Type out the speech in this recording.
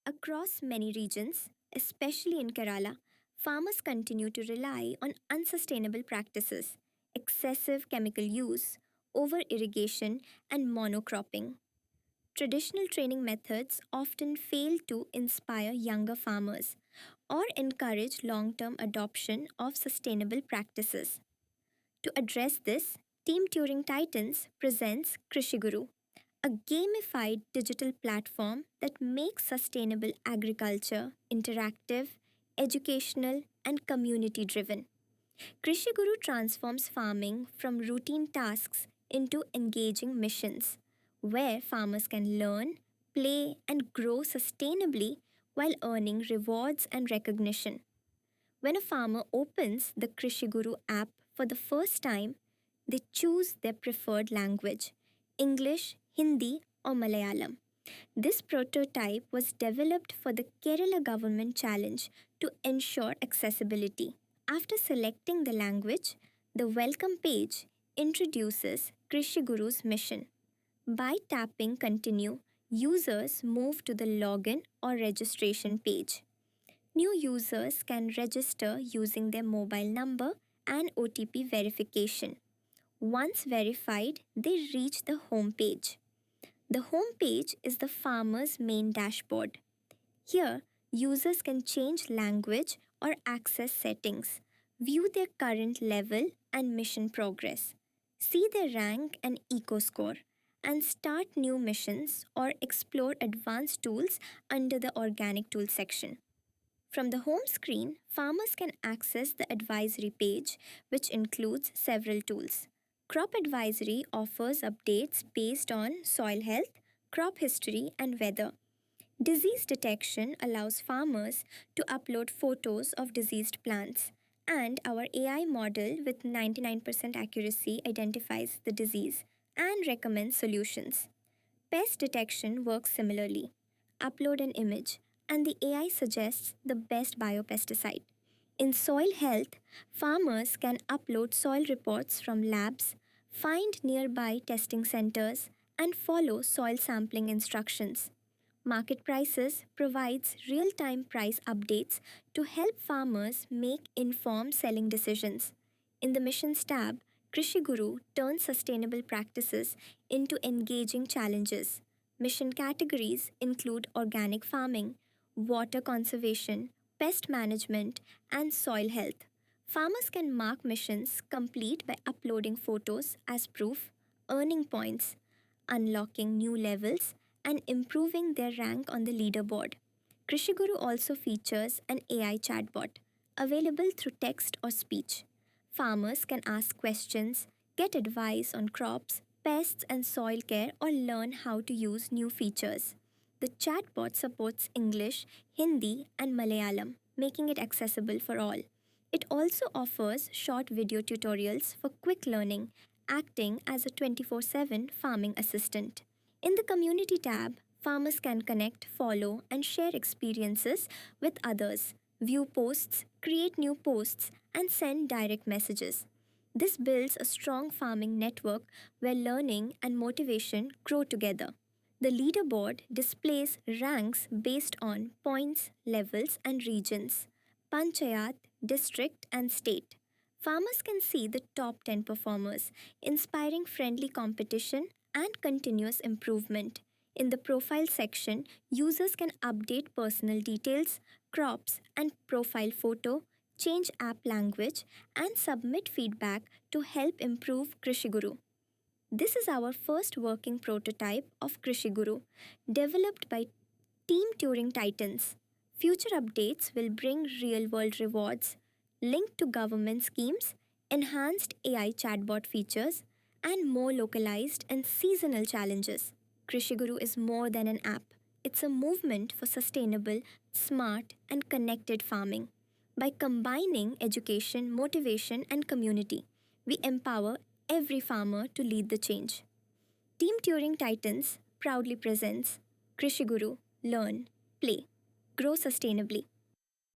Across many regions, especially in Kerala, farmers continue to rely on unsustainable practices, excessive chemical use, over irrigation, and monocropping. Traditional training methods often fail to inspire younger farmers or encourage long term adoption of sustainable practices. To address this, Team Turing Titans presents Krishiguru, a gamified digital platform that makes sustainable agriculture interactive, educational, and community driven. Krishiguru transforms farming from routine tasks into engaging missions, where farmers can learn, play, and grow sustainably while earning rewards and recognition. When a farmer opens the Krishiguru app for the first time, they choose their preferred language English, Hindi, or Malayalam. This prototype was developed for the Kerala Government Challenge to ensure accessibility. After selecting the language, the welcome page introduces Krishiguru's mission. By tapping Continue, users move to the login or registration page. New users can register using their mobile number and OTP verification. Once verified, they reach the home page. The home page is the farmer's main dashboard. Here, users can change language or access settings, view their current level and mission progress, see their rank and eco score, and start new missions or explore advanced tools under the organic tool section. From the home screen, farmers can access the advisory page, which includes several tools. Crop Advisory offers updates based on soil health, crop history, and weather. Disease detection allows farmers to upload photos of diseased plants, and our AI model with 99% accuracy identifies the disease and recommends solutions. Pest detection works similarly. Upload an image, and the AI suggests the best biopesticide. In soil health, farmers can upload soil reports from labs, find nearby testing centers, and follow soil sampling instructions. Market Prices provides real time price updates to help farmers make informed selling decisions. In the Missions tab, Krishi Guru turns sustainable practices into engaging challenges. Mission categories include organic farming, water conservation, pest management, and soil health. Farmers can mark missions complete by uploading photos as proof, earning points, unlocking new levels, and improving their rank on the leaderboard. Krishiguru also features an AI chatbot available through text or speech. Farmers can ask questions, get advice on crops, pests, and soil care, or learn how to use new features. The chatbot supports English, Hindi, and Malayalam, making it accessible for all. It also offers short video tutorials for quick learning, acting as a 24/7 farming assistant. In the Community tab, farmers can connect, follow, and share experiences with others, view posts, create new posts, and send direct messages. This builds a strong farming network where learning and motivation grow together. The leaderboard displays ranks based on points, levels, and regions panchayat, district, and state. Farmers can see the top 10 performers, inspiring friendly competition and continuous improvement. In the profile section, users can update personal details, crops, and profile photo, change app language, and submit feedback to help improve Krishiguru. This is our first working prototype of Krishiguru, developed by Team Turing Titans. Future updates will bring real world rewards, linked to government schemes, enhanced AI chatbot features, and more localized and seasonal challenges. Krishiguru is more than an app, it's a movement for sustainable, smart, and connected farming. By combining education, motivation, and community, we empower every farmer to lead the change. Team Turing Titans proudly presents Krishiguru Learn, Play, Grow Sustainably.